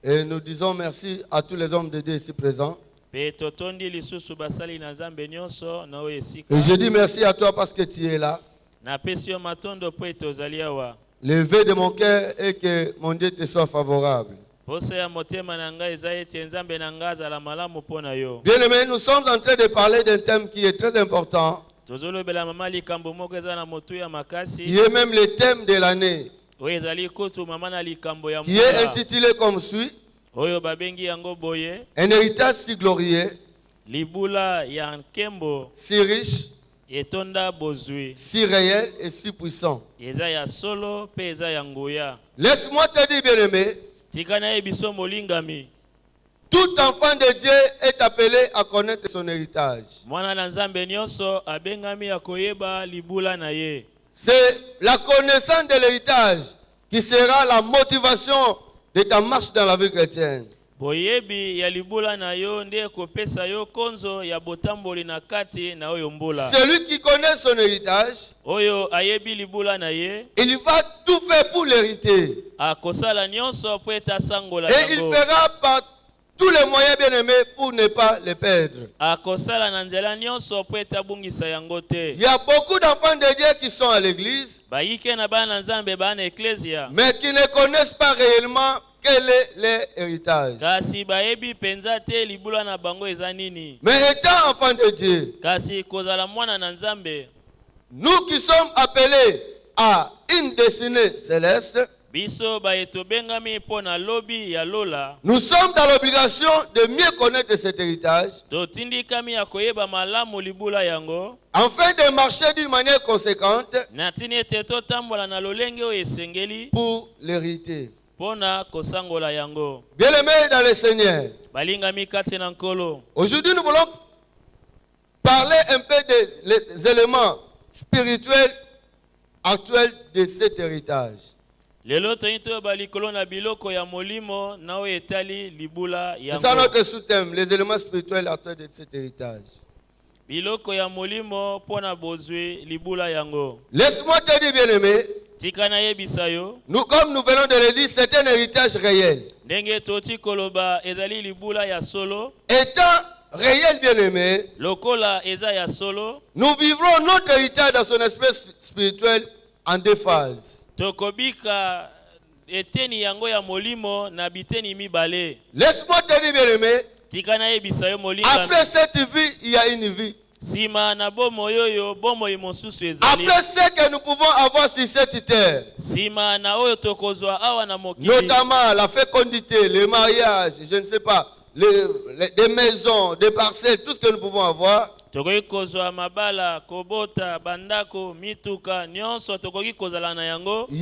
Et nous disons merci à tous les hommes de Dieu ici présents. Et je dis merci à toi parce que tu es là. Le vœu de mon cœur est que mon Dieu te soit favorable. Bien-aimés, nous sommes en train de parler d'un thème qui est très important, qui est même le thème de l'année, qui est intitulé comme suit: un héritage si glorieux, si riche, si réel et si puissant. Laisse-moi te dire, bien-aimé, tout enfant de Dieu est appelé à connaître son héritage. C'est la connaissance de l'héritage qui sera la motivation de ta marche dans la vie chrétienne. Celui qui connaît son héritage, il va tout faire pour l'hériter. Et il fera par tous les moyens, bien-aimés, pour ne pas le perdre. Il y a beaucoup d'enfants de Dieu qui sont à l'église, mais qui ne connaissent pas réellement quel est leur héritage. Mais étant enfants de Dieu, nous qui sommes appelés à une destinée céleste, nous sommes dans l'obligation de mieux connaître cet héritage, afin de marcher d'une manière conséquente pour l'hériter. Bien-aimés dans le Seigneur, aujourd'hui nous voulons parler un peu des éléments spirituels actuels de cet héritage. C'est ça notre sous-thème, les éléments spirituels actuels de cet héritage. Laisse-moi te dire, bien-aimé, comme nous venons de le dire, c'est un héritage réel. Étant réel, bien-aimé, nous vivrons notre héritage dans son espèce spirituel en deux phases. Laisse-moi te dire, bien-aimé, après cette vie, il y a une vie. Après ce que nous pouvons avoir sur cette terre, notamment la fécondité, le mariage, je ne sais pas, des maisons, des parcelles, tout ce que nous pouvons avoir, il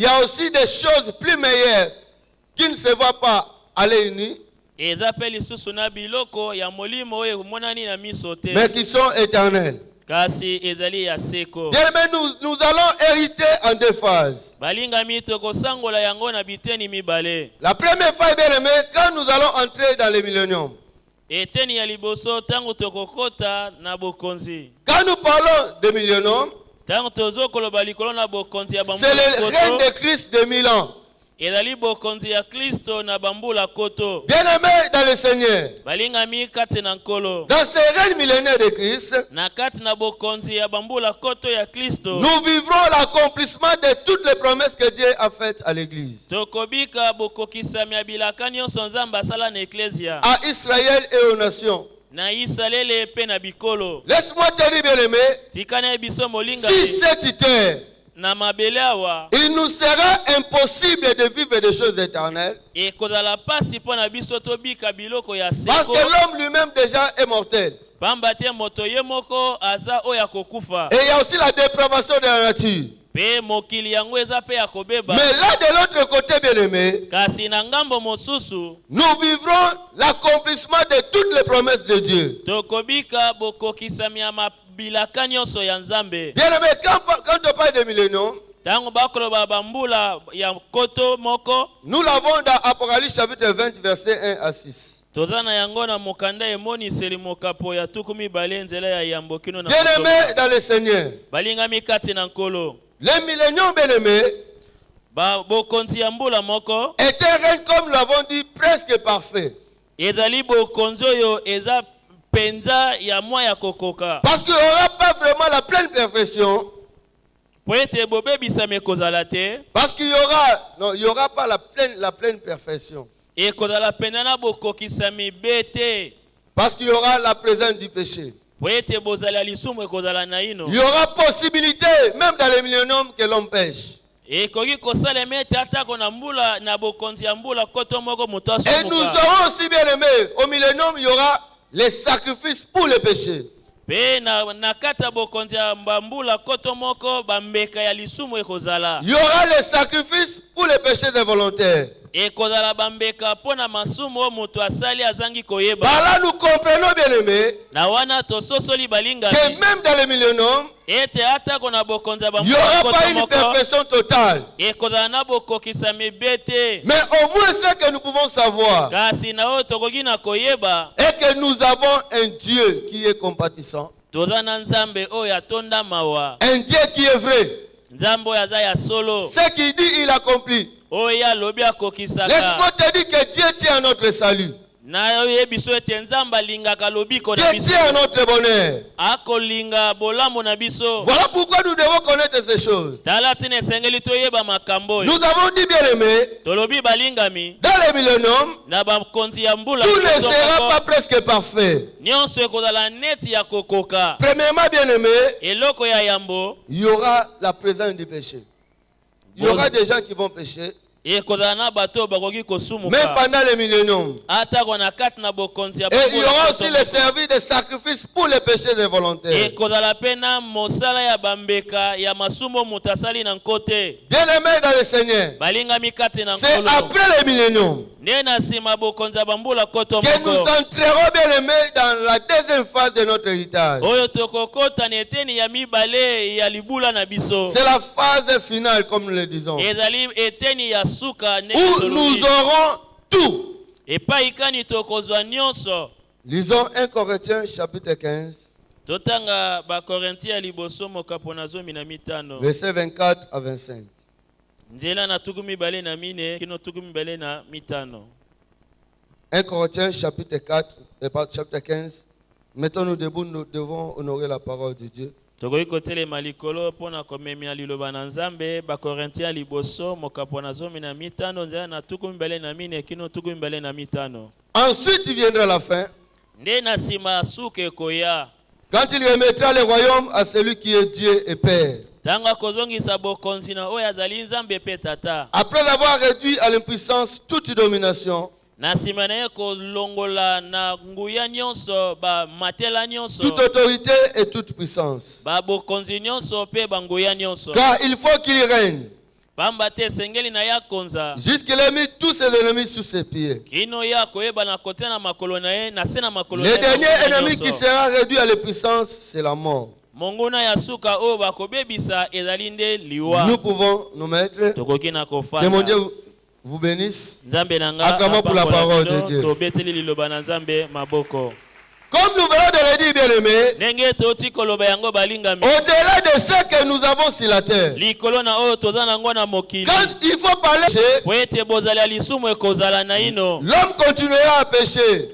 y a aussi des choses plus meilleures qui ne se voient pas à l'œil nu, mais qui sont éternelles. Bien, mais nous allons hériter en deux phases. La première phase, bien aimé, quand nous allons entrer dans le millénium. Quand nous parlons de millénium, c'est le règne de Christ de 1000 ans. Bien aimé dans le Seigneur, dans ce règne millénaire de Christ, nous vivrons l'accomplissement de toutes les promesses que Dieu a faites à l'Église, à Israël et aux nations. Laisse-moi te dire, bien aimé, si cette terre, il nous sera impossible de vivre des choses éternelles, parce que l'homme lui-même déjà est mortel. Et il y a aussi la dépravation de la nature. Mais là, de l'autre côté, bien-aimé, nous vivrons l'accomplissement de toutes les promesses de Dieu. Bien-aimé, quand on parle de millénium, nous l'avons dans Apocalypse chapitre 20, verset 1 à 6. Bien-aimé dans le Seigneur, le millénium, bien-aimé, est un règne, comme nous l'avons dit, presque parfait. Parce qu'il n'y aura pas vraiment la pleine perfection. Parce qu'il y aura pas la pleine perfection. Parce qu'il y aura la présence du péché. Il y aura possibilité, même dans les milléniums, que l'homme pêche. Et nous aurons aussi bien aimé, au millénium, il y aura les sacrifices pour le péché. Il y aura les sacrifices pour les péchés involontaires. Par là, nous comprenons bien aimé que même dans les milléniums, il n'y aura pas une perfection totale. Mais au moins ce que nous pouvons savoir est que nous avons un Dieu qui est compatissant. Un Dieu qui est vrai. Ce qu'il dit, il accomplit. Laisse-moi te dire que Dieu tient à notre salut. Dieu tient à notre bonheur. Voilà pourquoi nous devons connaître ces choses. Nous avons dit bien aimé, dans les milléniums, tout ne sera pas presque parfait. Premièrement bien aimé, il y aura la présence du péché. Il y aura des gens qui vont pécher. Même pendant les milléniums. Et il y aura aussi le service de sacrifice pour les péchés involontaires. Bien aimé dans le Seigneur, c'est après les milléniums que nous entrerons bien aimé dans la deuxième phase de notre héritage. C'est la phase finale, comme nous le disons, où nous aurons tout. Lisons 1 Corinthiens chapitre 15. Verset 24 à 25. 1 Corinthiens chapitre 4, chapitre 15. Mettons-nous debout, nous devons honorer la parole de Dieu. Ensuite viendra la fin, quand il remettra le royaume à celui qui est Dieu et Père. Après avoir réduit à l'impuissance toute domination, toute autorité et toute puissance. Car il faut qu'il règne jusqu'il ait mis tous ses ennemis sous ses pieds. Le dernier ennemi qui sera réduit à l'impuissance, c'est la mort. Nous pouvons nous mettre. Que mon Dieu vous bénisse. Acclamons pour la parole de Dieu. Comme nous venons de le dire, bien aimé, au-delà de ce que nous avons sur la terre, quand il faut parler, l'homme continuera à pécher.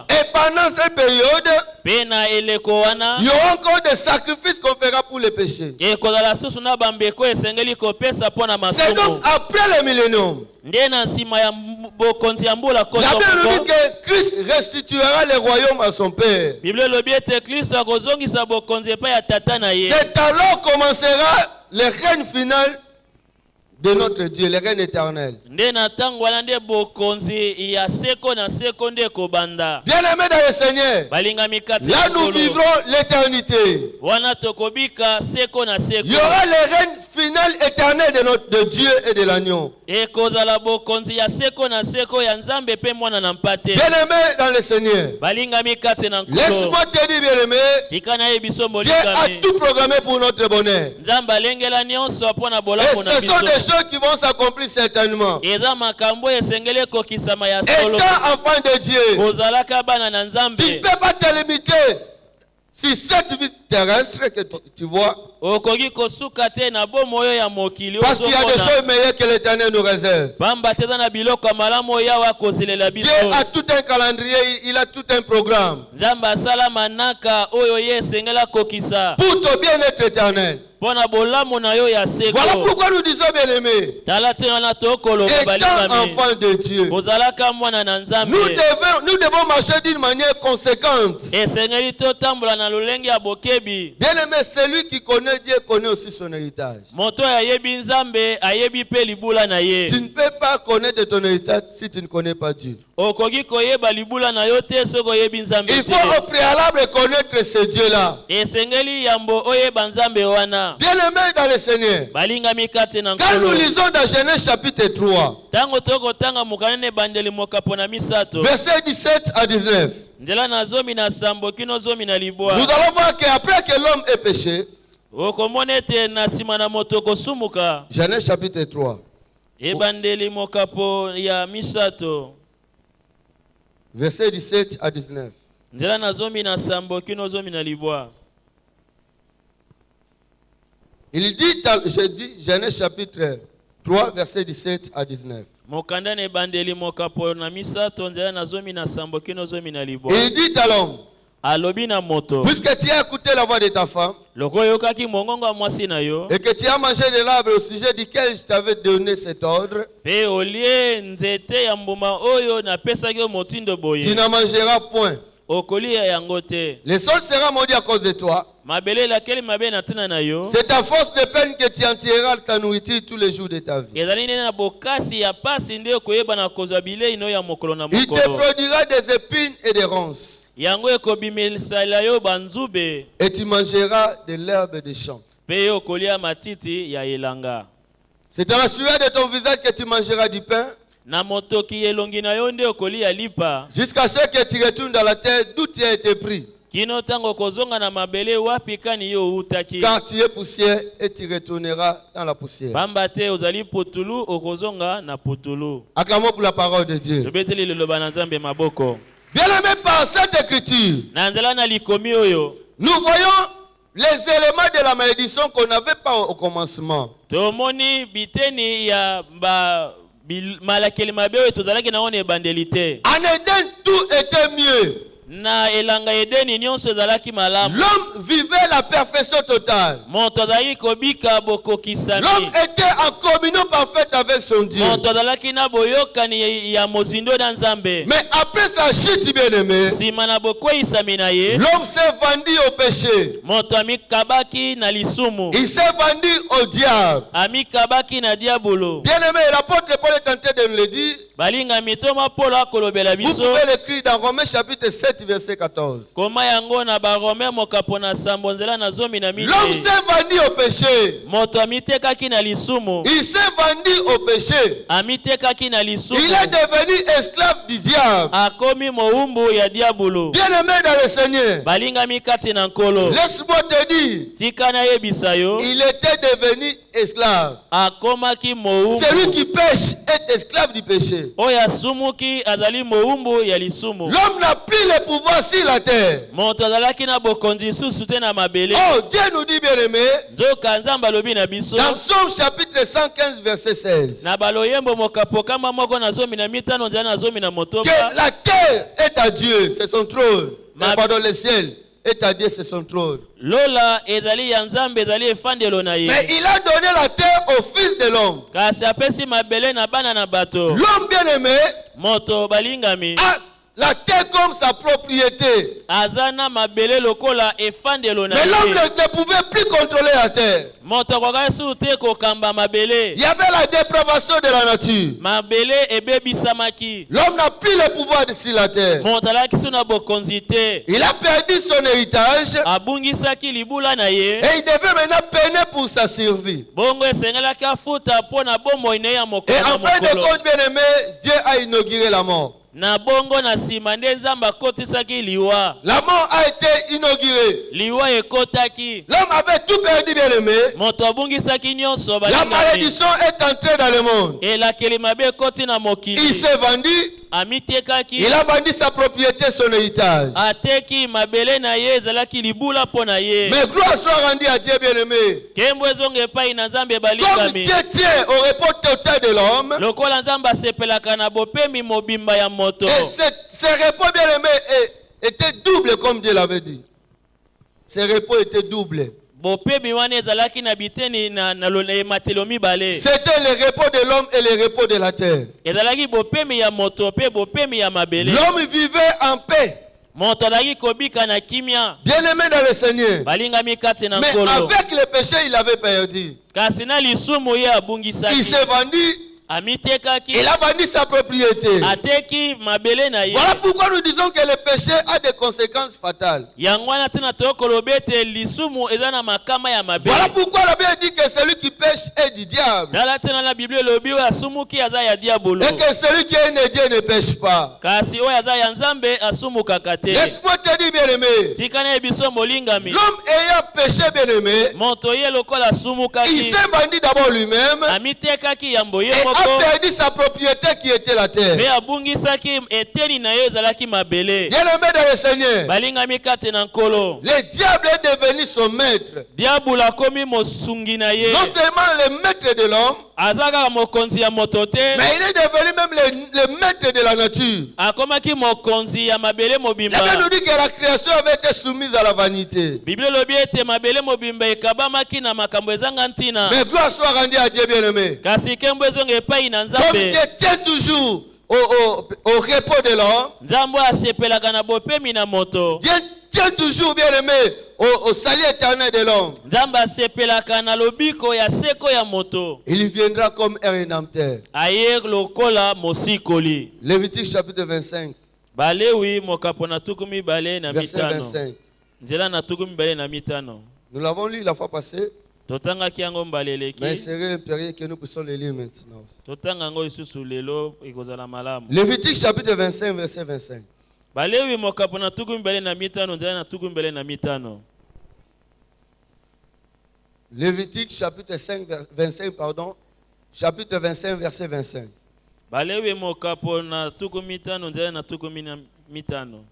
Et pendant cette période, il y aura encore des sacrifices qu'on fera pour les péchés. C'est donc après le millénium. La Bible nous dit que Christ restituera le royaume à son Père. C'est alors commencera le règne final de notre Dieu, le règne éternel. Bien aimé dans le Seigneur, là nous vivrons l'éternité. Il y aura le règne final éternel de Dieu et de l'agneau. Bien aimé dans le Seigneur, laisse-moi te dire, bien aimé, Dieu a tout programmé pour notre bonheur. Et ce sont des choses qui vont s'accomplir certainement. Étant enfant de Dieu, tu ne peux pas te limiter si cette vie terrestre que tu vois, parce qu'il y a des choses meilleures que l'Éternel nous réserve. Dieu a tout un calendrier, il a tout un programme pour ton bien-être éternel. Voilà pourquoi nous disons bien-aimés, étant enfants de Dieu, nous devons marcher d'une manière conséquente. Bien-aimé, celui qui connaît Dieu connaît aussi son héritage. Tu ne peux pas connaître ton héritage si tu ne connais pas Dieu. Il faut au préalable connaître ce Dieu-là. Bien-aimé dans le Seigneur, quand nous lisons dans Genèse chapitre 3, verset 17 à 19, nous allons voir qu'après que l'homme ait péché, Genèse chapitre 3, verset 17 à 19. Il dit, je dis Genèse chapitre 3, verset 17 à 19. Il dit à l'homme, puisque tu as écouté la voix de ta femme, et que tu as mangé de l'arbre au sujet duquel je t'avais donné cet ordre, tu n'en mangeras point. Le sol sera maudit à cause de toi. C'est à force de peine que tu en tireras ta nourriture tous les jours de ta vie. Il te produira des épines et des ronces. Et tu mangeras de l'herbe des champs. C'est dans la sueur de ton visage que tu mangeras du pain, jusqu'à ce que tu retournes dans la terre d'où tu as été pris. Car tu es poussière et tu retourneras dans la poussière. Acclamons pour la parole de Dieu. Bien aimé, par cette écriture, nous voyons les éléments de la malédiction qu'on n'avait pas au commencement. En Éden, tout était mieux. L'homme vivait la perfection totale. L'homme était en communion parfaite avec son Dieu. Mais après sa chute, bien-aimé, l'homme s'est vendu au péché. Il s'est vendu au diable. Bien-aimé, l'apôtre Paul est tenté de nous le dire. Vous pouvez l'écrire dans Romains chapitre 7 verset 14. L'homme s'est vendu au péché. Il s'est vendu au péché. Il est devenu esclave du diable. Bien-aimé dans le Seigneur, laisse-moi te dire, il était devenu esclave. Celui qui pêche est esclave du péché. L'homme n'a plus le pouvoir sur la terre. Oh, Dieu nous dit, bien aimé, dans Psaume chapitre 115 verset 16, que la terre est à Dieu, c'est son trône. Pardon, le ciel est à Dieu, c'est son trône. Mais il a donné la terre au fils de l'homme. L'homme bien-aimé a la terre comme sa propriété. Mais l'homme ne pouvait plus contrôler la terre. Il y avait la dépravation de la nature. L'homme n'a plus le pouvoir sur la terre. Il a perdu son héritage. Et il devait maintenant peiner pour sa survie. Et en fin de compte, bien aimé, Dieu a inauguré la mort. La mort a été inaugurée. L'homme avait tout perdu, bien aimé. La malédiction est entrée dans le monde. Il s'est vendu Il a vendu sa propriété, son héritage. Mais gloire soit rendue à Dieu bien-aimé. Comme Dieu tient au repos total de l'homme, et ce repos bien-aimé était double comme Dieu l'avait dit. Ce repos était double. C'était le repos de l'homme et le repos de la terre. L'homme vivait en paix. Bien-aimé dans le Seigneur. Mais avec le péché, il avait perdu. Il s'est vendu. Il a vendu sa propriété. Voilà pourquoi nous disons que le péché a des conséquences fatales. Voilà pourquoi la Bible dit que celui qui pêche est du diable. Et que celui qui est né Dieu ne pêche pas. Laisse-moi te dire, bien-aimé, l'homme ayant péché, bien-aimé, il s'est vendu d'abord lui-même et a perdu sa propriété qui était la terre. Bien-aimé dans le Seigneur, le diable est devenu son maître. Non seulement le maître de l'homme, mais il est devenu même le maître de la nature. La Bible nous dit que la création avait été soumise à la vanité. Mais gloire soit rendue à Dieu bien-aimé. Comme Dieu tient toujours au repos de l'homme, Dieu tient toujours bien-aimé au salut éternel de l'homme. Il viendra comme un rédempteur. Lévitique chapitre 25. Verset 25. Nous l'avons lu la fois passée. Mais il serait impérieux que nous puissions le lire maintenant. Lévitique chapitre 25, verset 25. Lévitique chapitre 25, pardon. Chapitre 25, verset 25.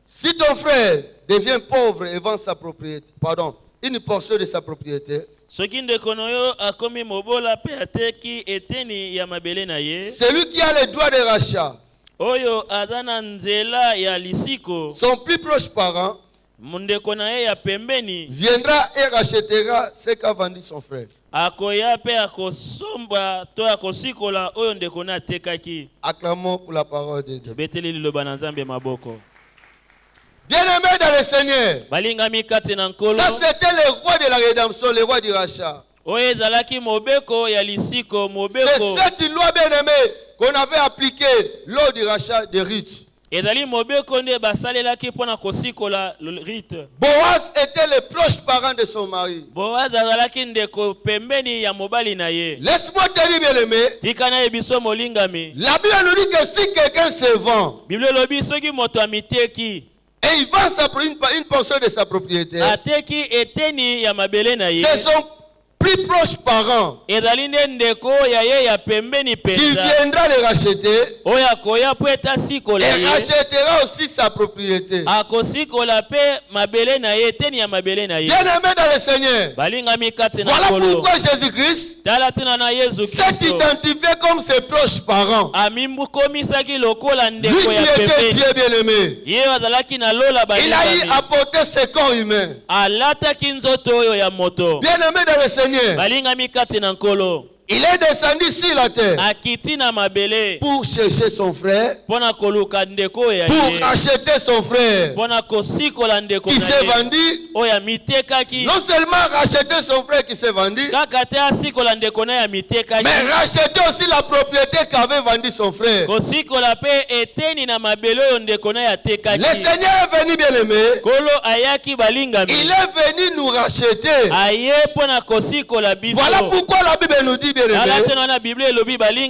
Si ton frère devient pauvre et vend sa propriété, pardon, une portion de sa propriété, celui qui a le droit de rachat, son plus proche parent viendra et rachètera ce qu'a vendu son frère. Acclamons pour la parole de Dieu. Bien-aimé dans le Seigneur, ça c'était le roi de la rédemption, le roi du rachat. C'est cette loi bien-aimée qu'on avait appliquée lors du rachat de Ruth. Boaz était le proche parent de son mari. Laisse-moi te dire, bien-aimé, la Bible nous dit que si quelqu'un se vend et il vend une portion de sa propriété, c'est son plus proche parent qui viendra le racheter et rachètera aussi sa propriété. Bien-aimé dans le Seigneur, voilà pourquoi Jésus-Christ s'est identifié comme ses proches parents. Lui qui était Dieu bien-aimé, il a eu apporté ses corps humains. Bien-aimé dans le Seigneur, il est descendu sur la terre pour chercher son frère, pour acheter son frère qui s'est vendu. Non seulement racheter son frère qui s'est vendu, mais racheter aussi la propriété qu'avait vendu son frère. Le Seigneur est venu, bien-aimé. Il est venu nous racheter. Voilà pourquoi la Bible nous dit, bien-aimé,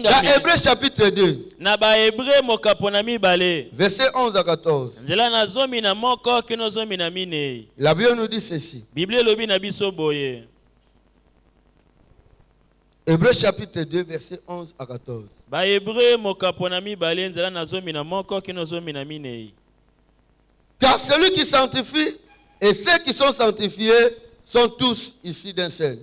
dans Hébreux chapitre 2, verset 11 à 14, la Bible nous dit ceci. Hébreux chapitre 2, verset 11 à 14. Car celui qui sanctifie et ceux qui sont sanctifiés sont tous ici d'un seul.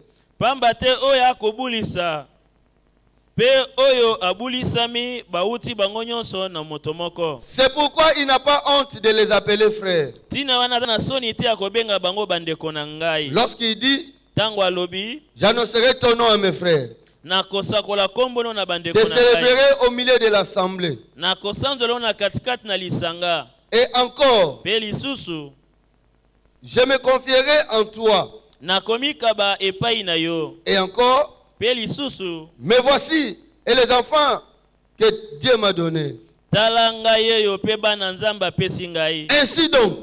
C'est pourquoi il n'a pas honte de les appeler frères. Lorsqu'il dit, j'annoncerai ton nom à mes frères, je célébrerai au milieu de l'assemblée. Et encore, je me confierai en toi. Et encore, mais voici, et les enfants que Dieu m'a donnés. Ainsi donc,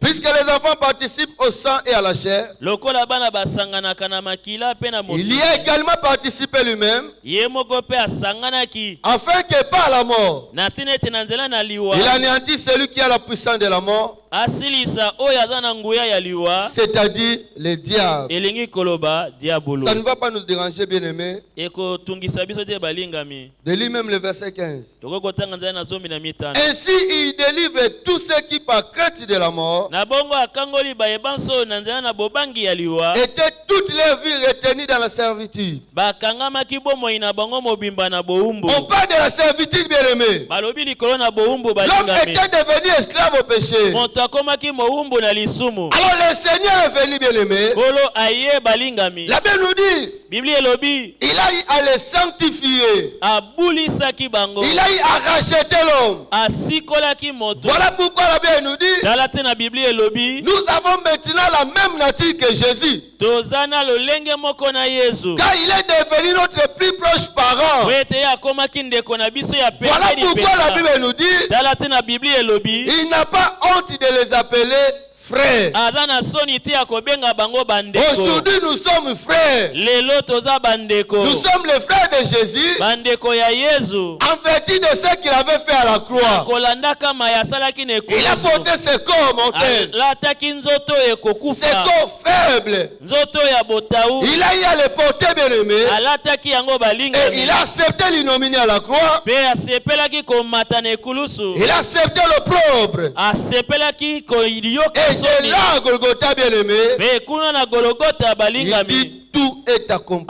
puisque les enfants participent au sang et à la chair, il y a également participé lui-même, afin que par la mort, il anéantit celui qui a la puissance de la mort, c'est-à-dire le diable. Ça ne va pas nous déranger, bien-aimés. De lui-même le verset 15. Ainsi il délivre tous ceux qui par crainte de la mort étaient toute leur vie retenus dans la servitude. On parle de la servitude, bien-aimé. L'homme était devenu esclave au péché. Alors le Seigneur est venu, bien-aimé. La Bible nous dit, il a eu à les sanctifier. Il a eu à racheter l'homme. Voilà pourquoi la Bible nous dit, nous avons maintenant la même nature que Jésus. Car il est devenu notre plus proche parent. Voilà pourquoi la Bible nous dit, il n'a pas honte de les appeler frères. Aujourd'hui nous sommes frères. Nous sommes les frères de Jésus en vertu de ce qu'il avait fait à la croix. Il a porté ses corps mortels, ses corps faibles. Il a eu à les porter, bien-aimé, et il a accepté l'ignominie à la croix. Il a accepté l'opprobre. Et c'est là, Golgotha, bien-aimé, il dit tout est accompli.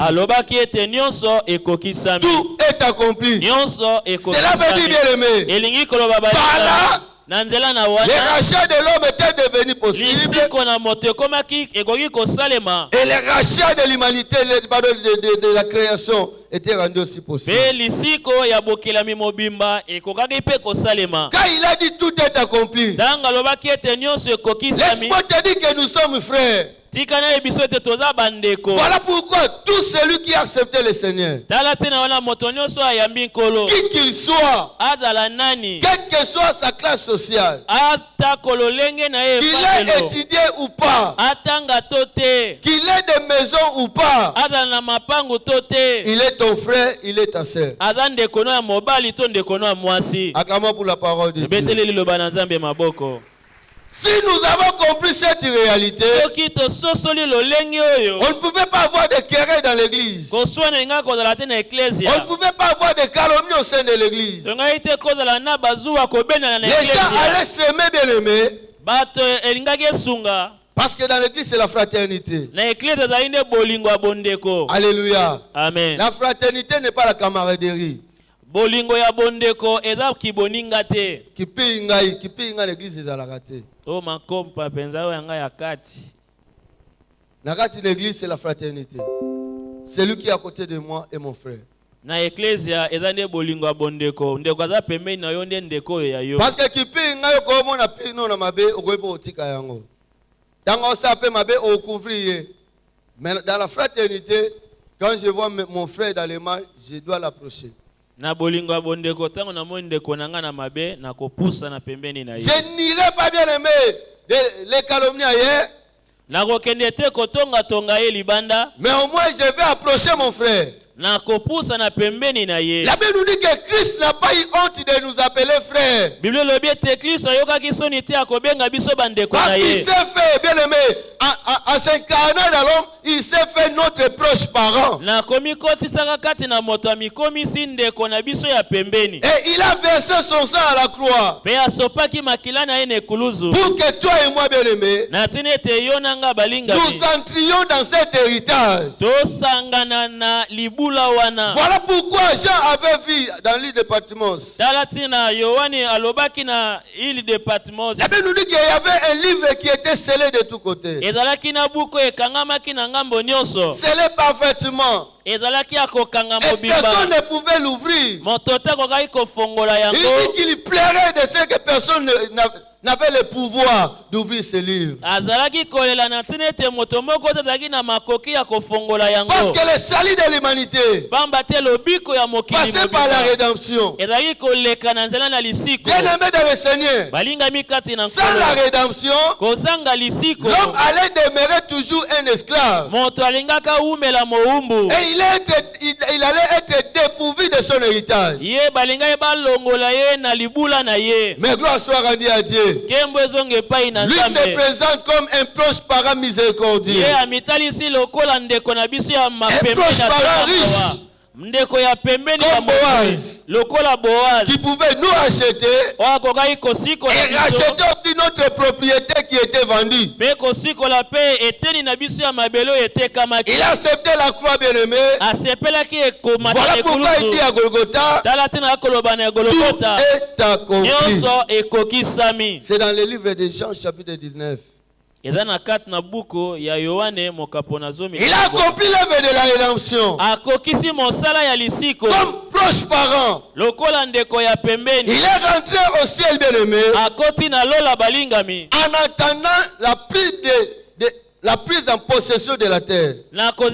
Tout est accompli. Cela veut dire, bien-aimé, par là, les rachats de l'homme étaient devenus possibles. Et les rachats de l'humanité, de la création, étaient rendus aussi possibles. Quand il a dit tout est accompli, laisse-moi te dire que nous sommes frères. Voilà pourquoi tout celui qui a accepté le Seigneur, qui qu'il soit, quelle que soit sa classe sociale, qu'il ait étudié ou pas, qu'il ait des maisons ou pas, il est ton frère, il est ta sœur. Acclamons pour la parole de Dieu. Si nous avons compris cette réalité, on ne pouvait pas avoir de querelles dans l'église. On ne pouvait pas avoir de calomnie au sein de l'église. Les gens allaient s'aimer, bien-aimés. Parce que dans l'église, c'est la fraternité. Alléluia. Amen. La fraternité n'est pas la camaraderie. Bolingo ya bondeko eza kiboninga te. Kipinga l'église ezalaka te. O makompa penza yanga ya kati. Nakati l'église c'est la fraternité. Celui qui est à côté de moi est mon frère. Na ecclesia eza nde bolingo ya bondeko. Ndeko aza pembeni na yo nde ndeko ya yo. Parce que kipinga yo ko mona pino na mabe okoyeba otika yango. Tango ça peut mabe okouvrir. Mais dans la fraternité, quand je vois mon frère dans les mains, je dois l'approcher. Na bolingo bondeko tango na mondeko nanga na mabe na kopusa na pembeni na yo. Je n'irai pas, bien aimé les calomnies ailleurs. Na kokende te kotonga tonga ye libanda. Mais au moins je vais approcher mon frère. Na kopusa na pembeni na ye. La Bible nous dit que Christ n'a pas eu honte de nous appeler frères. Parce qu'il s'est fait, bien aimé, en s'incarnant dans l'homme, il s'est fait notre proche parent. Et il a versé son sang à la croix. Pour que toi et moi, bien aimé, nous entrions dans cet héritage. Voilà pourquoi Jean avait vu dans l'île de Patmos. La Bible nous dit qu'il y avait un livre qui était scellé de tous côtés. Scellé parfaitement. Et personne ne pouvait l'ouvrir. Il dit qu'il plairait de ce que personne n'avait le pouvoir d'ouvrir ce livre. Parce que le salut de l'humanité passait par la rédemption. Bien aimé dans le Seigneur, sans la rédemption, l'homme allait demeurer toujours un esclave. Et il allait être dépourvu de son héritage. Mais gloire soit rendue à Dieu. Lui se présente comme un proche parent miséricordieux. Un proche parent riche. Comme Boaz, qui pouvait nous acheter et racheter aussi notre propriété qui était vendue. Il a accepté la croix, bien aimé. Voilà pourquoi il dit à Golgotha, tout est accompli. C'est dans le livre de Jean chapitre 19. Il a accompli l'œuvre de la rédemption. Comme proche parent, il est rentré au ciel, bien aimé, en attendant la prise en possession de la terre. Comme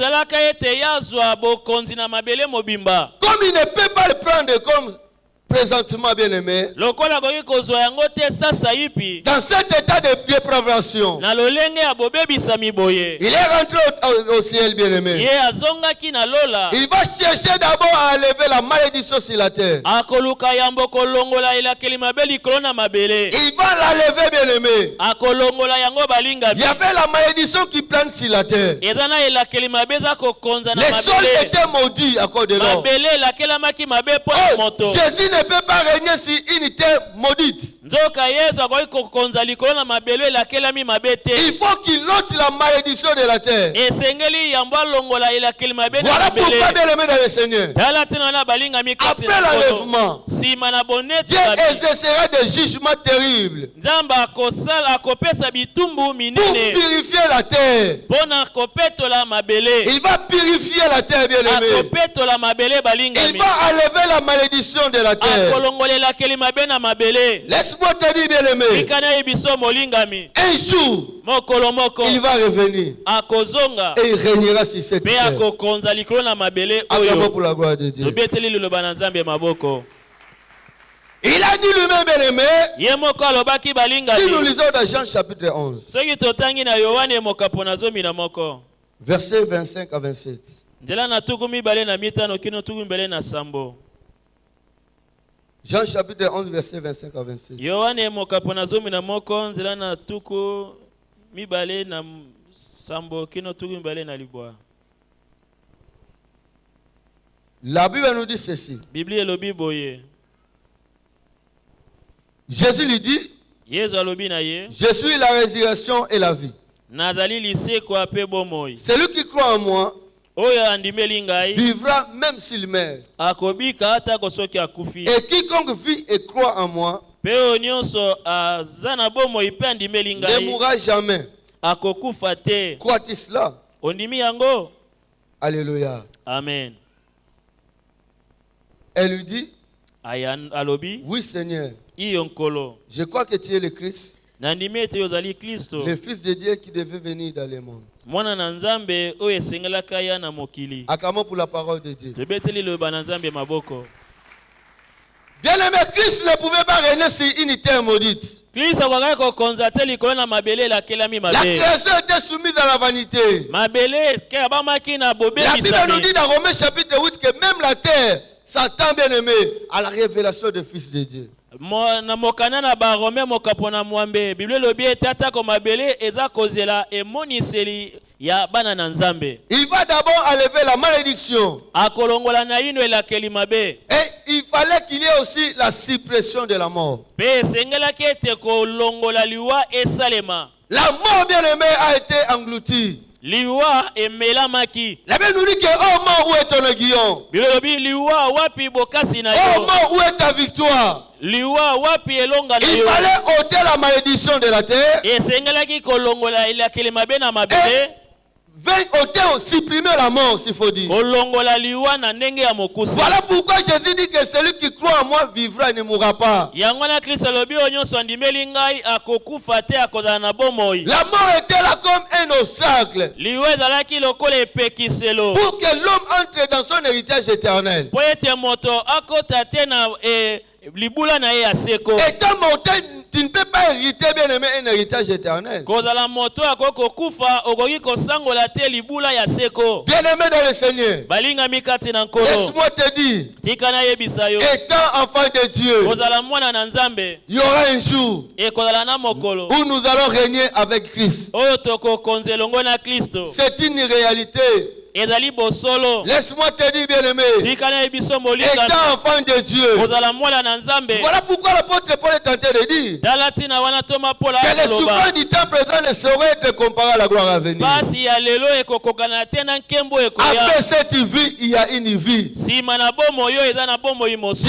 il ne peut pas le prendre comme présentement, bien aimé, dans cet état de dépravation, il est rentré au ciel, bien aimé. Il va chercher d'abord à enlever la malédiction sur la terre. Il va l'enlever, bien aimé. Il y avait la malédiction qui plane sur la terre. Les sols étaient maudits à cause de l'homme. Jésus ne peut pas régner sur une terre maudite. Il faut qu'il ôte la malédiction de la terre. Voilà pourquoi, bien aimé dans le Seigneur, après l'enlèvement, Dieu exercera des jugements terribles pour purifier la terre. Il va purifier la terre, bien aimé. Il va enlever la malédiction de la terre. Laisse-moi te dire, bien aimé, un jour, il va revenir et il régnera sur cette terre. Acclamons pour la gloire de Dieu. Il a dit lui-même, bien aimé, si nous lisons dans Jean chapitre 11, versets 25 à 27. Jean chapitre 11, verset 25 à 27. La Bible nous dit ceci. Jésus lui dit, je suis la résurrection et la vie. Celui qui croit en moi vivra même s'il meurt. Et quiconque vit et croit en moi ne mourra jamais. Crois-tu cela? Alléluia. Amen. Elle lui dit, oui Seigneur, je crois que tu es le Christ, le Fils de Dieu qui devait venir dans le monde. Acclamons pour la parole de Dieu. Bien aimé, Christ ne pouvait pas régner sur une terre maudite. La création était soumise à la vanité. La Bible nous dit dans Romains chapitre 8 que même la terre s'attend, bien aimé, à la révélation du Fils de Dieu. na mokana na ba Rome mokapona mwambe Bible lobi etata ko mabele eza kozela emoniseli ya bana na Nzambe. Il va d'abord enlever la malédiction. Akolongola na ino elakeli mabe. Et il fallait qu'il y ait aussi la suppression de la mort. Pe sengela kete kolongola liwa esalema. La mort, bien aimé, a été engloutie. Liwa emelamaki. La Bible nous dit que oh mort, où est ton aiguillon? Bible lobi liwa wapi bokasi na yo. Oh mort, où est ta victoire? Liwa wapi elonga na yo. Il fallait ôter la malédiction de la terre. Et sengela ki kolongola elakeli mabe na mabele. Ôter, supprimer la mort, s'il faut dire. Voilà pourquoi Jésus dit que celui qui croit en moi vivra et ne mourra pas. La mort était là comme un obstacle pour que l'homme entre dans son héritage éternel. Étant mortel, tu ne peux pas hériter, bien aimé, un héritage éternel. Bien aimé dans le Seigneur, laisse-moi te dire, étant enfant de Dieu, il y aura un jour où nous allons régner avec Christ. C'est une réalité. Laisse-moi te dire, bien aimé, étant enfant de Dieu, voilà pourquoi l'apôtre Paul est tenté de dire que les souffrances du temps présent ne sauraient être comparées à la gloire à venir. Après cette vie, il y a une vie. Je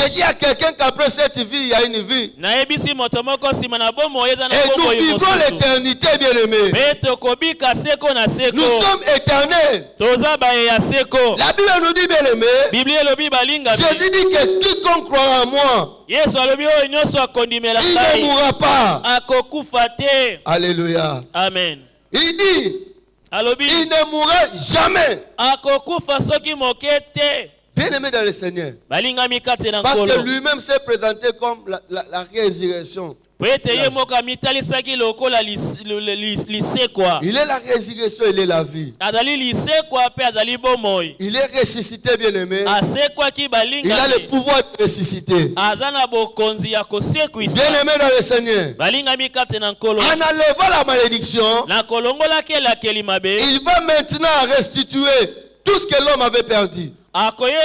dis à quelqu'un qu'après cette vie, il y a une vie. Et nous vivons l'éternité, bien aimé. Nous sommes éternels. La Bible nous dit, bien aimé, Jésus dit que quiconque croira en moi, il ne mourra pas. Alléluia. Amen. Il dit, il ne mourra jamais. Bien aimé dans le Seigneur. Parce que lui-même s'est présenté comme la résurrection. Il est la résurrection, il est la vie. Il est ressuscité, bien aimé. Il a le pouvoir de ressusciter. Bien aimé dans le Seigneur. En enlevant la malédiction, il va maintenant restituer tout ce que l'homme avait perdu. Comme il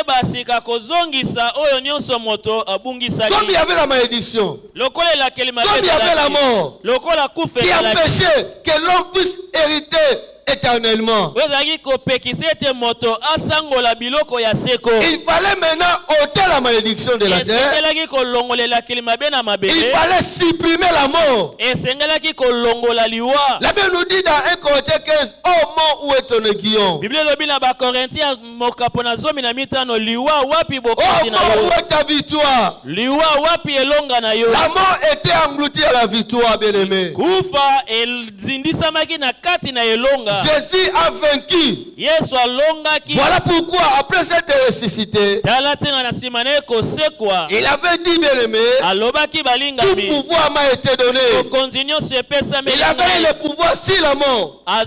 y avait la malédiction, comme il y avait la mort, qui empêchait que l'homme puisse hériter éternellement. Il fallait maintenant ôter la malédiction de la terre. Il fallait supprimer la mort. La Bible nous dit dans 1 Corinthiens 15, oh mort, où est ton aiguillon? Oh mort, où est ta victoire? La mort était engloutie à la victoire, bien aimé. Jésus a vaincu. Voilà pourquoi après cette ressuscité, il avait dit, bien aimé, tout pouvoir m'a été donné. Il avait le pouvoir sur la mort. Voilà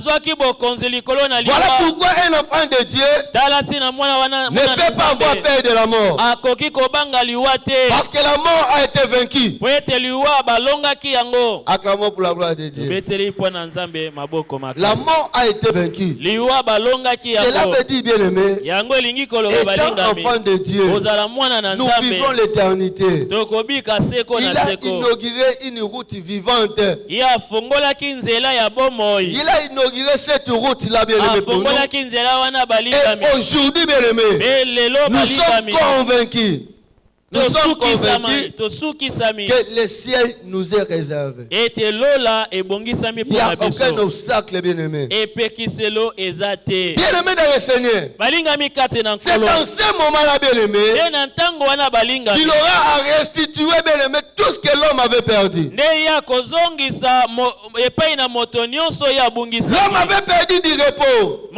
pourquoi un enfant de Dieu ne peut pas avoir peur de la mort. Parce que la mort a été vaincue. Acclamons pour la gloire de Dieu. La mort a été vaincue. Cela veut dire, bien aimé, étant enfant de Dieu, nous vivons l'éternité. Il a inauguré une route vivante. Il a inauguré cette route-là, bien aimé, pour nous. Et aujourd'hui, bien aimé, nous sommes convaincus. Nous sommes convaincus que le ciel nous est réservé. Il n'y a aucun obstacle, bien aimé. Bien aimé dans le Seigneur. C'est dans ce moment-là, bien aimé, qu'il aura à restituer, bien aimé, tout ce que l'homme avait perdu. L'homme avait perdu du repos.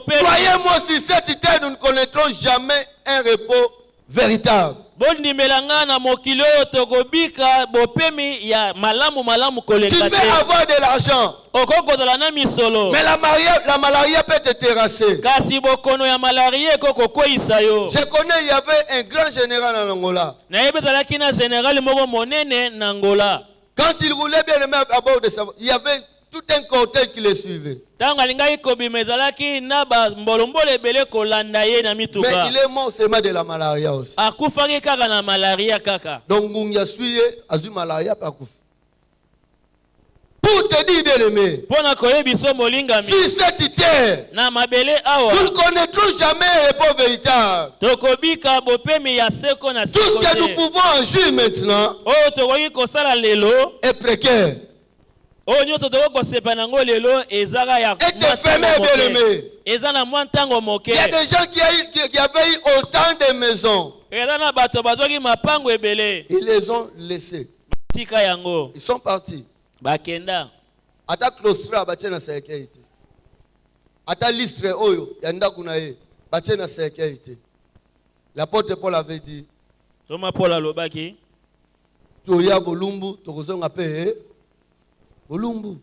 Croyez-moi, sur cette terre, nous ne connaîtrons jamais un repos véritable. bondimelanga na mokili oyo tokobika bopemi ya malamu malamu koleka te. Tu peux avoir de l'argent, okokozala na misolo, mais la malaria peut te terrasser. kasi bokono ya malaria ekokokweyisa yo. Je connais, il y avait un grand général en Angola. nayebi ezalaki na général moko monene na Angola. Quand il roulait bien à bord de sa voiture, il y avait tout un cortège qui le suivait. Tango alingaki kobima ezalaki na bambolombolo ebele kolanda ye na Mais mituka. il est mort seulement de la malaria aussi. akufaki kaka na malaria kaka. Donc Ngungia suye azu malaria pas kufa. Pour te dire bien aimé, Pona koyebiso molingami. sur cette terre, Na mabele awa. nous ne connaîtrons jamais un repos véritable. Tokobika bopemi ya seko na Tout ce que nous seko. pouvons en jouir maintenant Oyo tokoki kosala lelo. est précaire. Oyo nyoto tokoki kosepa nango lelo ezaka ya Et te fermer bien aimé. eza na mwa ntango moke. Il y a des gens qui avaient eu autant de maisons. Eza na bato bazwaki mapango ebele. Ils les ont laissés. Tika yango. Ils sont partis. Bakenda. Ata claustra batie na sécurité. Ata listre oyo yanda kuna ye batie na sécurité. L'apôtre Paul avait dit, Toma Paul alobaki. toya bolumbu tokozonga pe bolumbu.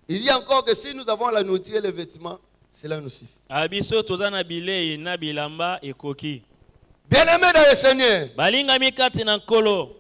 Il y a encore que si nous avons la nourriture et les vêtements, cela nous suffit. Abiso tozana bilei na bilamba ekoki. Bien-aimé dans le Seigneur, Balingami kati na nkolo.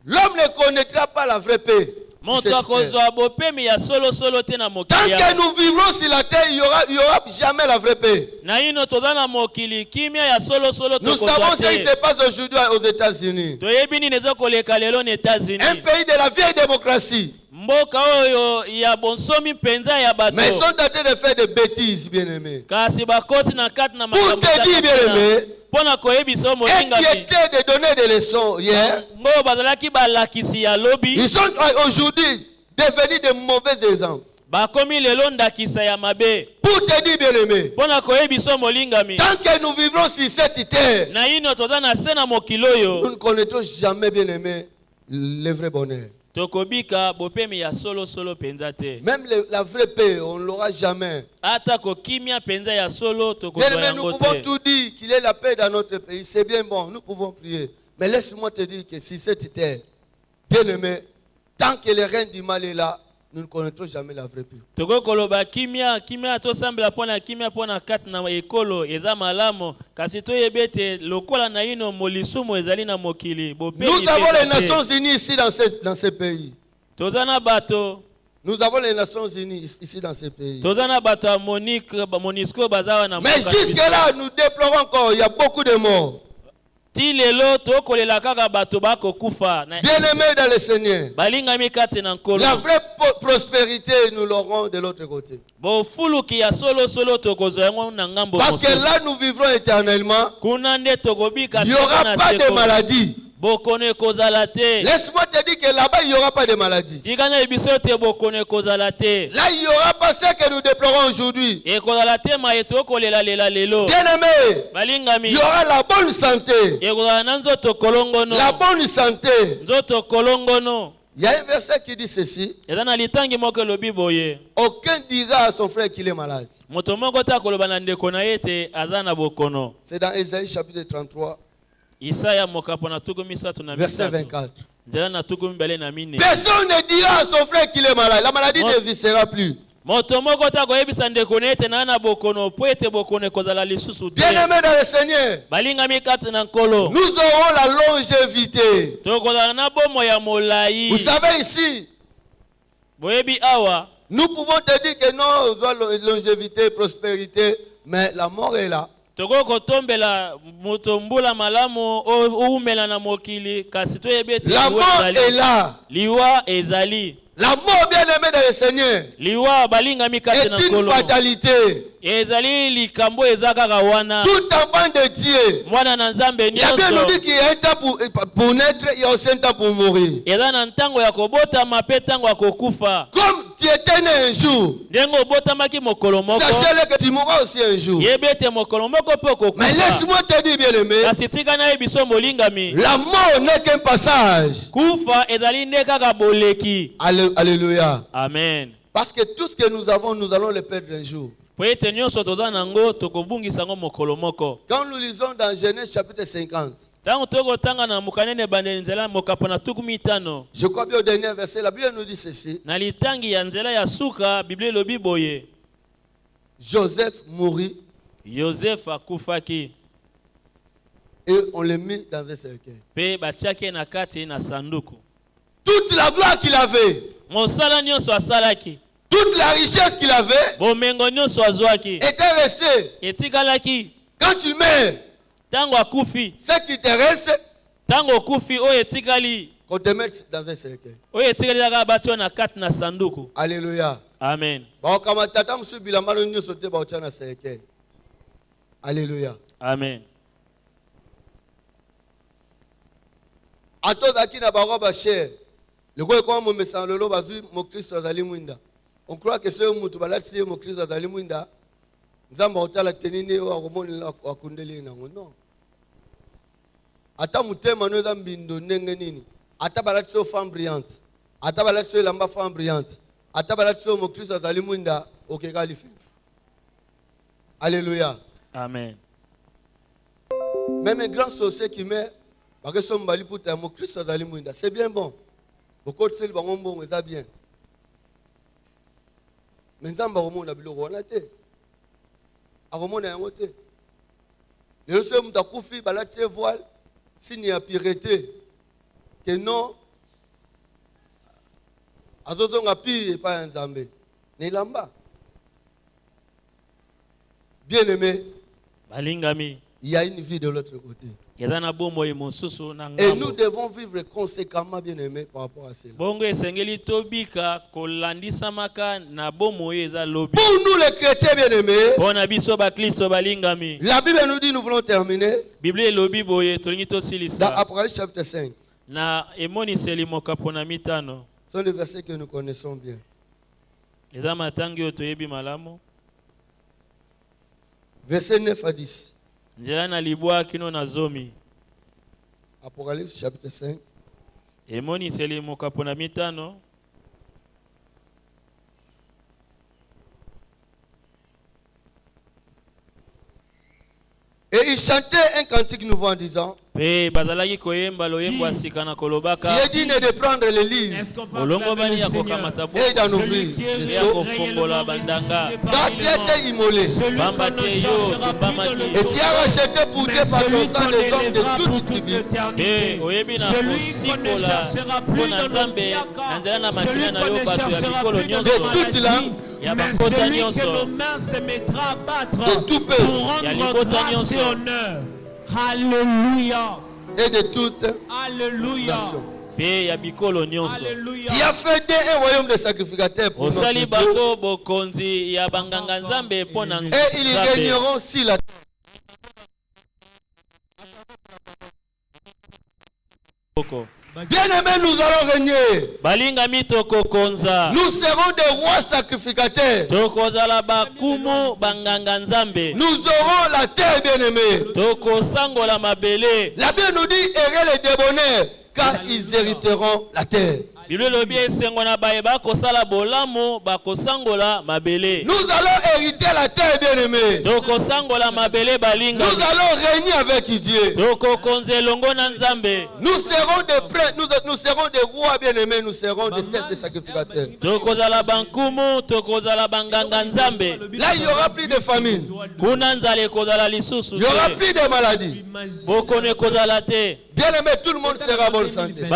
l'homme ne connaîtra pas la vraie paix. Moto akozwa bopemi ya solo solo te na Tant mokili. que nous vivrons sur la terre, il y aura jamais la vraie paix. Na ino tozana mokili kimia ya solo solo Nous savons ce qui te. se passe aujourd'hui aux États-Unis. Toyebi nini ezokoleka lelo na Un États-Unis. pays de la vieille démocratie. Mboka oyo ya bonsomi penza ya bato. Mais ils sont en train de faire des bêtises, bien-aimés. Kasi bakoti na kati na Pour te dire, bien-aimé, Pona koyebiso et qui molingami. était de donner des leçons hier, Ngo bazalaki balakisi ya lobi. ils sont aujourd'hui devenus de mauvais exemples. Bakomi lelo ndakisa ya mabe. Pour te dire, bien-aimé, Pona koyebiso molingami. tant que nous vivrons sur cette terre, Na ino tozana sena mokiloyo. nous ne connaîtrons jamais, bien-aimé, le vrai bonheur. Tokobika bopemi ya solo solo penza te. Même la vraie paix, on ne l'aura jamais. Ata ko kimia penza ya solo Bien-aimé, tokozwa nous yango pouvons te. tout dire qu'il est la paix dans notre pays. C'est bien bon, nous pouvons prier. Mais laisse-moi te dire que si cette terre, bien-aimé, tant que le règne du mal est là, nous ne connaîtrons jamais la vraie paix. Toko koloba kimia to sambela pona kimia pona kati na ekolo eza malamu kasi to yebete lokola na ino molisumu ezali na mokili bopemi. Nous avons les Nations Unies ici dans ce pays. Tozana bato. Nous avons les Nations Unies ici dans ce pays. Tozana bato ya Monisco bazawa na. Mais jusque-là, nous déplorons encore, il y a beaucoup de morts. Ti lelo tokolela kaka bato bako kufa. Bien-aimés dans le Seigneur, Balingami kati na nkolo. la vraie prospérité, nous l'aurons de l'autre côté. Bo fuluki ya solo solo tokozwa yango na ngambo Parce que là, nous vivrons éternellement. kuna nde tokobika Il n'y aura pas de maladie. bokone kozala te. Laisse-moi te dire que là-bas, il n'y aura pas de maladie. Tikana ebiso te bokone kozala te. Là, il n'y aura pas ce que nous déplorons aujourd'hui. Ekozala te ma etokolela lela lelo. Bien-aimés, Balingami. il y aura la bonne santé. Ekozala na nzoto kolongono. La bonne santé. Nzoto kolongono. Il y a un verset qui dit ceci. Eza na litangi moko lobi boye. Aucun dira à son frère qu'il est malade. Moto moko ta koloba na ndeko na yete aza na bokono. C'est dans Ésaïe chapitre 33, Isaya mokapo na tuku misatu na verset misatu. 24. Nzela na tuku mbele na mine. Personne ne dira à son frère qu'il est malade. La maladie n'existera plus. Moto moko ta koyebisa ndeko na yete na na bokono po ete bokono ekozala lisusu te. Bien-aimés dans le Seigneur, Balingami kati na nkolo. nous aurons la longévité. Tokozala na bomo ya molai. Vous savez ici, Boyebi awa. nous pouvons te dire que non, nous avons longévité, prospérité, mais la mort est là. Toko kotombela moto mbula malamu oumela na mokili kasi toyebi ete La mort est là. liwa ezali. La mort, bien-aimé dans le Seigneur, Liwa balingami kati na est une nkolo. fatalité. Ezali likambo eza kaka wana. Tout enfant de Dieu, Mwana na nzambe il y a bien nous nyonso. dit qu'il y a un temps pour naître, il y a aussi un temps pour mourir. Eza na ntango ya kobotama pe ntango ya kokufa. Comme tu étais né un jour, Ndenge obotamaki mokolo moko. sachez-le que tu mourras aussi un jour. Yebi ete mokolo moko pe okokufa. Mais laisse-moi te dire, bien-aimé, Kasi tika na yebiso molingami. la mort n'est qu'un passage. Kufa ezali nde kaka boleki. Alléluia. Amen. Parce que tout ce que nous avons, nous allons le perdre un jour. Quand nous lisons dans Genèse chapitre 50, je crois bien au dernier verset, la Bible nous dit ceci. Joseph mourut. Et on l'a mis dans un cercueil. Toute la gloire qu'il avait, toute la richesse qu'il avait, était restée. Quand tu meurs, ce qui te reste, qu'on te mette dans un cercueil. Alléluia. Amen. Alléluia. Amen. On croit que c'est un moutou balati mon Christ azali mwinda. Nzamba otala tenini wa komoni la akundeli nango non. Ata mutema no zambindo ndenge nini. Ata balati so femme brillante. Ata balati so lamba femme brillante. Ata balati so mon Christ azali mwinda okeka lifi. Alléluia. Amen. Même un grand sorcier qui met parce que son bali pour mon Christ azali mwinda, c'est bien bon. Beaucoup de celles bango bon ça bien. Mais nzamba komona biloko wana te akomona yango te lelo so mutu akufi balati voile signe ya pureté que non azozonga pi epai ya nzambe nelamba. Bien aimé, balingami, il y a une vie de l'autre côté. Et nous devons vivre conséquemment, bien aimé, par rapport à cela. Pour nous les chrétiens, bien aimés, la Bible nous dit, nous voulons terminer, dans Apocalypse chapitre 5. Ce sont des versets que nous connaissons bien. Versets 9 à 10. Apocalypse chapitre 5. Et il chantait un cantique nouveau en disant, tu es digne de prendre les livres et d'en ouvrir les sceaux, car tu étais immolé et tu as racheté pour Dieu par ton sang les hommes de toute tribu, celui qu'on ne cherchera plus de toute langue, mais celui que nos mains se mettra à battre de tout peuple, pour rendre grâce et honneur. Alléluia. Et de toute nation. Alléluia. Tu as fait un royaume de sacrificateurs pour notre Dieu. Et ils régneront sur la terre. Bien aimé, nous allons régner. Nous serons des rois sacrificateurs. Nous aurons la terre, bien aimé. La Bible nous dit, errez les débonnaires, car ils hériteront la terre. Nous allons hériter la terre, bien aimé. Nous allons régner avec Dieu. Nous serons des prêtres, nous serons des rois, bien aimés. Nous serons des chefs de sacrificateurs. Là, il n'y aura plus de famine. Il n'y aura plus de maladies. Bien aimé, tout le monde sera en bonne santé. Il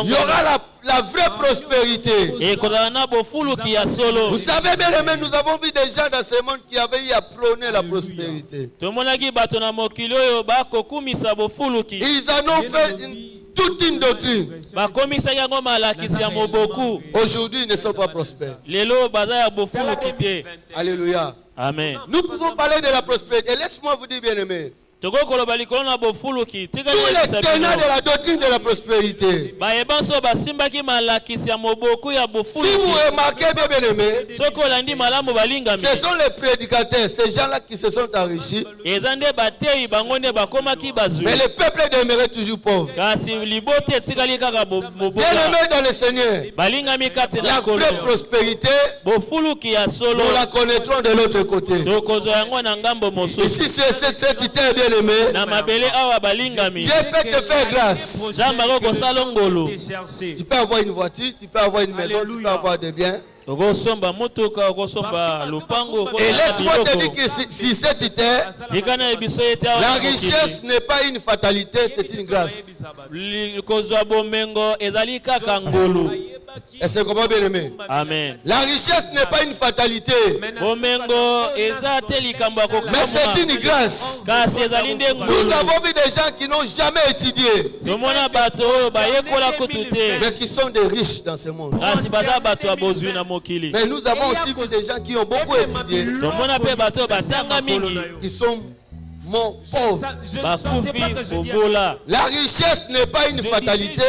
y aura la vraie prospérité. Vous savez, bien aimé, nous avons vu des gens dans ce monde qui avaient eu à prôner la prospérité. Ils en ont fait toute une doctrine. Aujourd'hui, ils ne sont pas prospères. Alléluia. Amen. Nous pouvons parler de la prospérité. Et laisse-moi vous dire, bien aimé, Tous les tenants de la doctrine de la prospérité. Si vous remarquez bien aimé, ce sont les prédicateurs, ces gens-là qui se sont enrichis. Mais le peuple demeurait toujours pauvre. Bien aimé dans le Seigneur, la vraie prospérité, nous la connaîtrons de l'autre côté. Ici, c'est cette idée bien aimé. Dieu peut te faire grâce. Tu peux avoir une voiture, tu peux avoir une maison, tu peux avoir des biens. Et laisse-moi te dire que si c'est terre, la richesse n'est pas une fatalité, c'est une grâce. Et c'est comment bien aimé? Amen. La richesse n'est pas une fatalité, mais c'est une grâce. Nous avons vu des gens qui n'ont jamais étudié, mais qui sont des riches dans ce monde. Mais nous avons aussi vu des gens qui ont beaucoup étudié, qui sont pauvres. La richesse n'est pas une fatalité,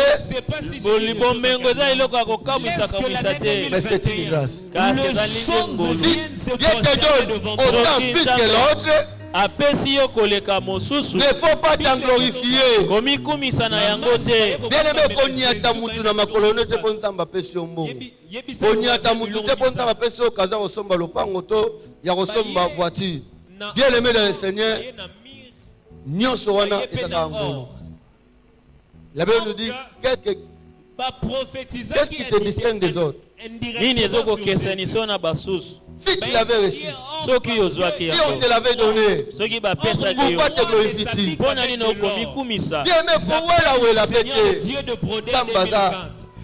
mais c'est une grâce. Si Dieu te donne autant plus que l'autre, ne faut pas t'en glorifier. Bien aimé, konyata mutu na makolono te ponzamba pesi ombongo. Konyata mutu te ponzamba pesi okaza osomba lopango to ya kosomba voiture. Bien aimé dans le Seigneur, nyonso wana ezaka ngolo. La Bible nous dit qu'est-ce qui te distingue des autres? Si tu l'avais reçu, si on te l'avait donné, pourquoi te glorifies-tu? Bien aimé, où est la pété?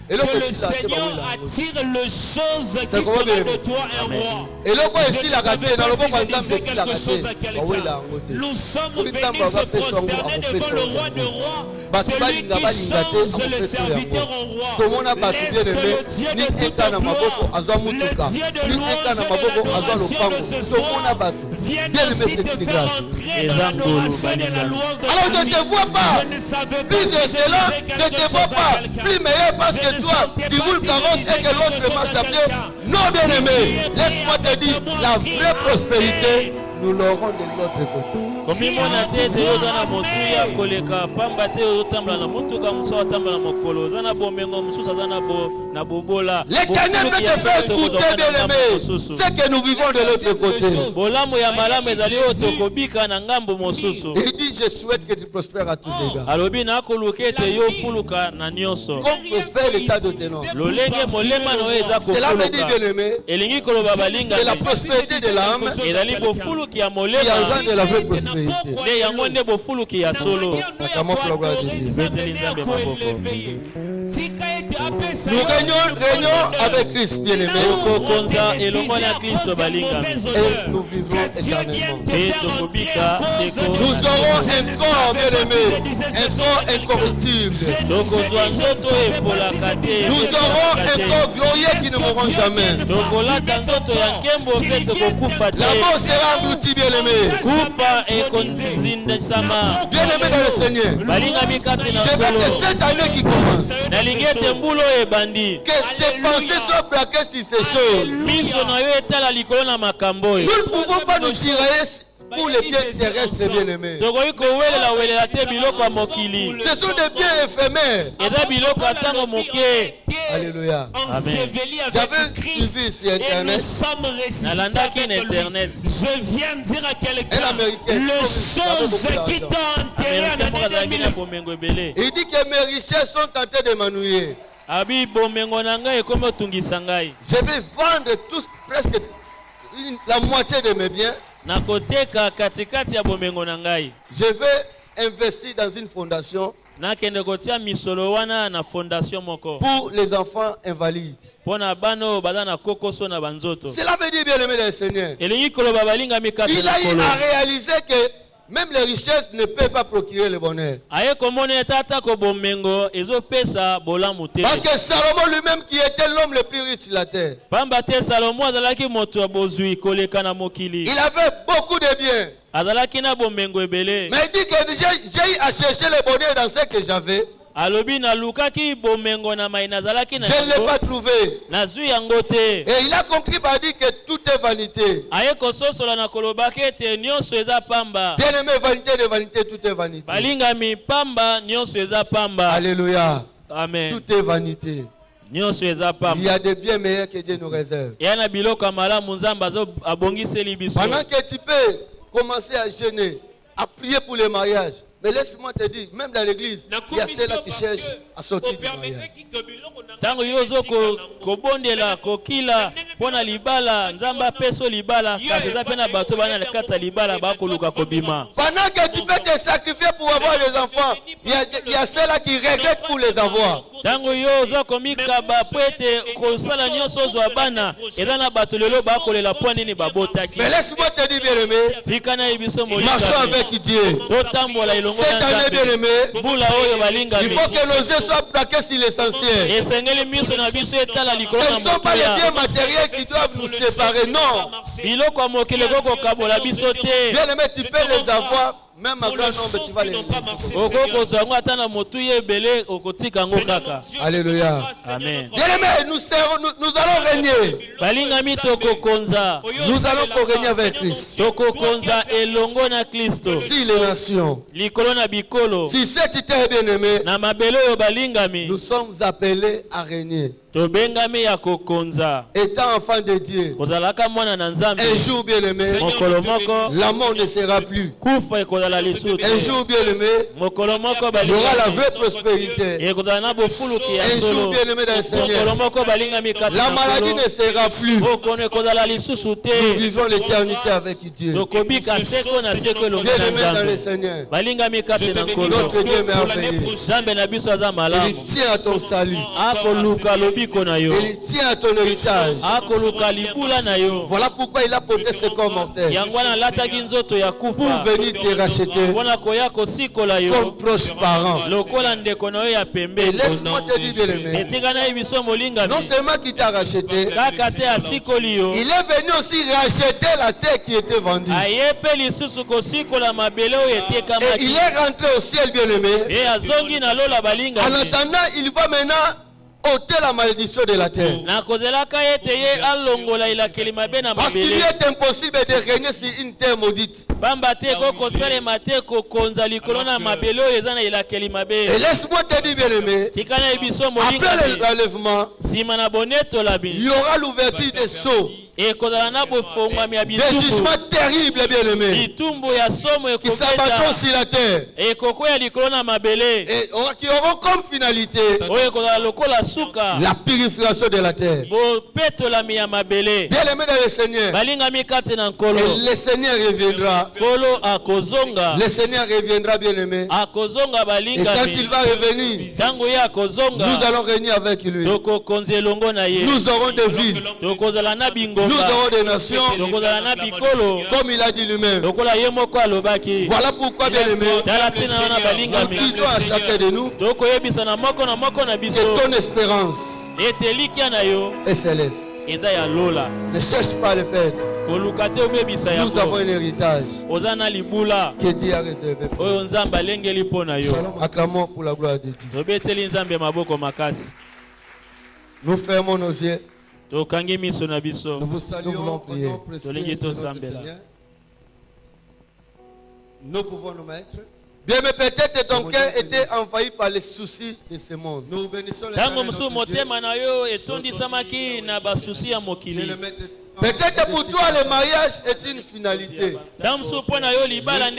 Et le attire les choses qui font de toi un roi. Et le quoi ici la gâté dans le bon nous sommes venus se prosterner devant le roi de rois, celui qui change le serviteur en roi. Laisse que le Dieu de tout le Dieu de louange et d'adoration de ce soir vienne aussi te faire entrer dans l'adoration et la louange de alors ne te vois pas, plus de cela, ne te vois pas, plus meilleur parce que toi, tu roules carrosse et que l'autre marche à pied. Non, bien aimé, laisse-moi te dire, la vraie prospérité, nous l'aurons de l'autre côté. L'Éternel peut te faire goûter, bien aimé, ce que nous vivons de l'autre côté. Il dit, je souhaite que tu prospères à tous égards. Comme prospère l'état de tes noms. Cela veut dire, bien aimé, c'est la prospérité de l'âme qui engendre de la vraie prospérité. Nous régnons avec Christ, bien aimé, et nous vivrons éternellement. Nous aurons un corps, bien aimé, un corps incorruptible. Nous aurons un corps glorieux qui ne mourra jamais. La mort sera engloutie, bien aimé. Bien aimé dans le Seigneur, je veux que cette année qui commence, que tes pensées soient braquées sur ces choses. Nous ne pouvons pas nous tirer pour les biens terrestres, bien aimés. Ce sont des biens éphémères. Alléluia. J'avais suivi sur Internet. Je viens de dire à quelqu'un, les choses qui t'ont enterré en année 2000. Il dit que mes richesses sont en train de m'ennuyer. Je vais vendre tous, presque la moitié de mes biens. Je vais investir dans une fondation pour les enfants invalides. Cela veut dire, bien aimé le Seigneur, il a réalisé que même les richesses ne peuvent pas procurer le bonheur. Parce que Salomon lui-même, qui était l'homme le plus riche sur la terre, il avait beaucoup de biens. azalaki na bomengo ebele. Mais il dit que j'ai eu à chercher le bonheur dans ce que j'avais. Alobi na lukaki bomengo na mai nazalaki na. Je ne l'ai pas trouvé. Nazui yango te. Et il a conclu par dire que tout est vanité. Aye kososola na kolobaki te nyonso eza pamba. Bien aimé, vanité de vanité, tout est vanité. Balingami pamba nyonso eza pamba. Alléluia. Amen. Tout est vanité. Nyonso eza pamba. Il y a des biens meilleurs que Dieu nous réserve. Yana biloko malamu nzamba zo abongiseli biso. Pendant que tu peux commencer à jeûner, à prier pour le mariage. Mais laisse-moi te dire, même dans l'église, il y a ceux-là qui cherchent à sortir du mariage. Tango yozo kobondela kokila pona libala nzamba peso libala kaza pena bato bana le kata libala ba koluka kobima. Pendant que tu peux te sacrifier pour avoir des enfants, il y a ceux-là qui regrettent pour les avoir. Tango yozo komika ba pete kosala nyonso zo bana ezana bato lelo ba kolela poni ni babotaki. Mais laisse-moi te dire bien aimé, tikana ibiso mo marchons avec Dieu. Totambola ilongo na cette année bien aimé, bula oyo balinga il faut que nos yeux soient braqués sur l'essentiel. Esengeli miso na biso etala likolo Ce na ne sont pas les biens matériels qui doivent nous séparer, non. biloko mokele koko kabola biso te. Bien aimé, tu peux les avoir, même à grand nombre, tu vas les réaliser. Okoko zango atana motu yebele okotika ngo kaka. Alléluia. Amen. Bien aimé, nous allons régner. Balinga mitoko konza. Nous allons régner avec Christ. Toko konza elongo na Kristo. Si les nations, Likolo na bikolo. si cette terre bien aimé, Na mabelo yo balingami. nous sommes appelés à régner. Tobengami ya kokonza. Étant enfant de Dieu, Kozalaka mwana na nzambe. un jour bien aimé, Mokolo moko. la mort ne sera plus. Kufa ekozala lisutu. Un jour bien aimé, Mokolo moko il y aura la balingami. vraie prospérité. Ekozala na bofuluki ya Un jour solo. bien aimé dans le Mokolo Seigneur, moko balingami kata la na maladie solo. ne sera plus. Okono ekozala lisusu Nous te. vivons l'éternité avec Dieu. Tokobika seko na seko elongo Bien na aimé dans le nzambe. Seigneur, Balingami kata na nkolo. notre Dieu est merveilleux. Nzambe na biso aza Il malamu. tient à ton salut. Akoluka lobiko na yo. Il tient à ton héritage. Akoluka libula na yo. Voilà pourquoi il a porté ce corps mortel. Yango wana alataki nzoto ya Pour kufa. venir te racheter Mpona koya kosikola yo. comme proche parent. Lokola ndeko na yo ya Et pembeni. laisse-moi te dire, bien aimé, Etika na ye biso molingami. non seulement qu'il t'a racheté, Kaka te asikoli yo. il est venu aussi racheter la terre qui était vendue. Aye pe lisusu kosikola mabele oyo Et il etekamaki. est rentré au ciel, bien aimé. E azongi na lola En balingami. attendant, il va maintenant ôter la malédiction de la terre. Na kozelaka ete ye alongola ilakeli mabe na Parce qu'il lui mabele. est impossible de régner sur une terre maudite. Pamba te kokosalema te kokonza likolo na mabele oyo eza na ilakeli Et mabe. laisse-moi te dire, bien aimé, Tika na ye biso après molingami. l'enlèvement, Nsima na bonetola il y bino. aura l'ouverture des sceaux, Ekozala na bofongwami ya des bitumbu. jugements terribles, bien aimé, Bitumbu ya somo qui s'abattront ekoketa. sur la terre Ekokwea likolo na mabele. et qui auront comme finalité Oyo ekozala lokola suka. la purification de la terre. Bopetolami ya mabele. Bien aimé dans le Seigneur, Balingami kati na nkolo. et le Seigneur reviendra. Nkolo akozonga. Le Seigneur reviendra, bien aimé. Akozonga Et quand il balingami. va revenir, Tango ye akozonga. nous allons régner avec lui. Tokokonza elongo na ye. Nous aurons des villes, Tokozala na nous bingomba. aurons des nations, Tokozala na bikolo. comme il a dit lui-même. Lokola ye moko alobaki. Voilà pourquoi, bien aimé, Tala ntina wana nous balingami. disons à chacun de nous Tokoyebisa na moko na biso. que ton espérance Ete likia na yo est céleste. eza ya lola. Ne cherche pas à le perdre. Koluka te obebisa Nous avons yango. un héritage Oza na libula que Dieu a réservé pour nous. oyo nzambe alengeli mpo na yo. Acclamons pour la gloire de Dieu. Tobeteli nzambe maboko makasi. Nous fermons nos yeux. Tokangi miso na biso. Nous vous saluons au nom précieux Tolingi de notre tosambela. Seigneur. Nous pouvons nous mettre. Bien, mais peut-être ton cœur était envahi par les soucis de ce monde. Nous bénissons le Tango Seigneur mosusu notre Dieu. motema na yo etondisamaki na basusi ya mokili. Peut-être pour toi, le mariage est une finalité. Tango mosusu mpo na yo libala